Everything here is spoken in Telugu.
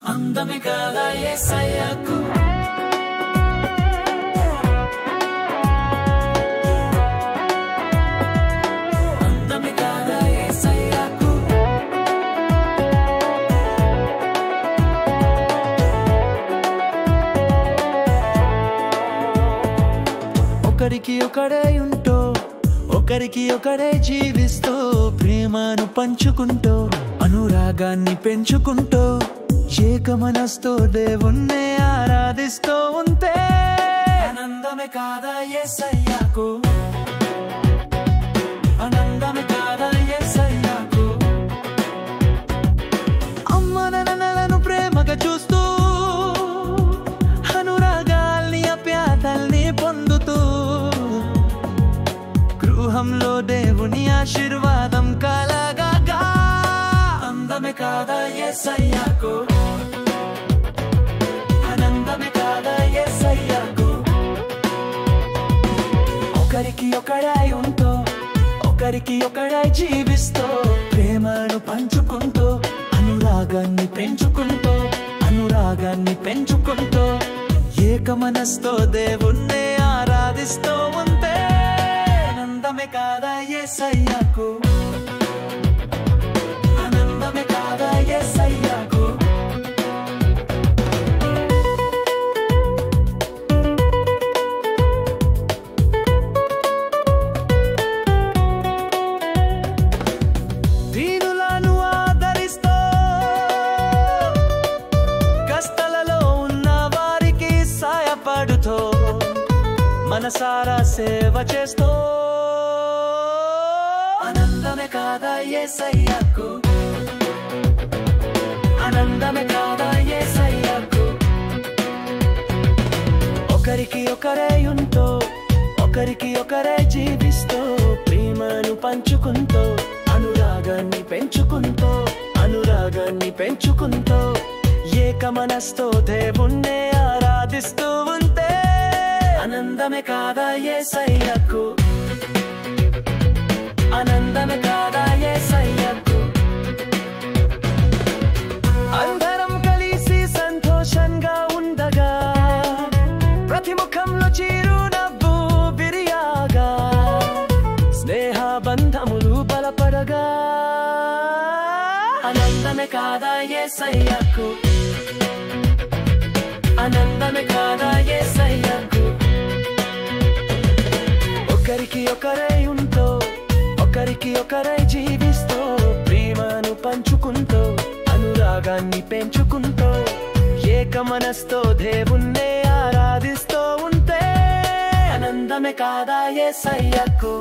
అందమే కాదా యేసయ్యకు అందమే కాదా యేసయ్యకు ఒకరికి ఒకడే ఉంటూ ఒకరికి ఒకడే జీవిస్తూ ప్రేమను పంచుకుంటూ అనురాగాన్ని పెంచుకుంటూ ఏకమనస్తో దేవుణ్ణి ఆరాధిస్తూ ఉంటే ఆనందమే కాదా యేసయ్యకు ఆనందమే కాదా యేసయ్యకు అమ్మ నాన్నలను ప్రేమగా చూస్తూ అనురాగాల్ని ఆప్యాయతల్ని పొందుతూ గృహంలో దేవుని ఆశీర్వాదం కలగగా అందమే కాదా యేసయ్యకు ఆనందమే కాదా యేసయ్యకు ఒకరికి ఒకడై ఉంటూ ఒకరికి ఒకడై జీవిస్తూ ప్రేమను పంచుకుంటూ అనురాగాన్ని పెంచుకుంటూ ఏకమనస్తో దేవుణ్ణి ఆరాధిస్తూ ఉంటే ఆనందమే కాదా యేసయ్యకు ఆనందమే కాదా యేసయ్యకు దీనులను ఆదరిస్తూ కష్టాలలో ఉన్న వారికి సాయపడుతూ మనసారా సేవ చేస్తూ ఆనందమే కాదా యేసయ్యకు ఆనందమే కాదా యేసయ్యకు ఒకరికి ఒకరే ఉంటూ ఒకరికి ఒకరే జీవిస్తూ ప్రేమను పంచుకుంటూ అనురాగాన్ని పెంచుకుంటూ ఏకమనస్తో దేవుణ్ణి ఆరాధిస్తూ ఉంటే ఆనందమే కాదా యేసయ్యకు ఆనందమే కాదా యేసయ్యకు అందరం కలిసి సంతోషంగా ఉండగా ప్రతి ముఖంలో చిరునవ్వు విరియాగా స్నేహ బంధములు బలపడగా ఆనందమే కాదా యేసయ్యకు ఆనందమే కాదా యేసయ్యకు ఒకరికి ఒకరై ఉంటూ ఒకరికి ఒకరై జీవిస్తూ ప్రేమను పంచుకుంటూ అనురాగాన్ని పెంచుకుంటూ ఏకమనస్తో దేవుణ్ణి ఆరాధిస్తూ ఉంటే ఆనందమే కాదా యేసయ్యకు